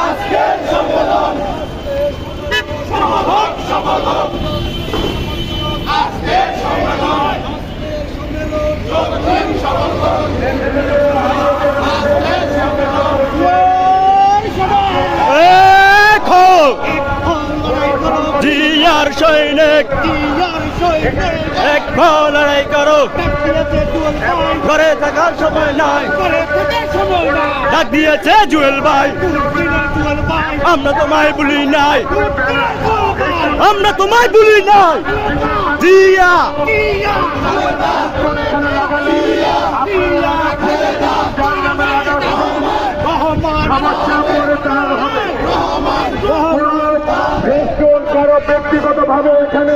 আজকের সম্মেলন সমাধান সমাধান আজকের সম্মেলন যৌক্তিক সমাধান আজকের সম্মেলন জিয়ার সৈনিক এক লড়াই করো ঘরে থাকার সময় নাই ডাক দিয়েছে জুয়েল ভাই আমরা তোমায় ভুলি নাই আমরা তোমায় ভুলি নাই জিয়া ব্যক্তিগত ভাবে এখানে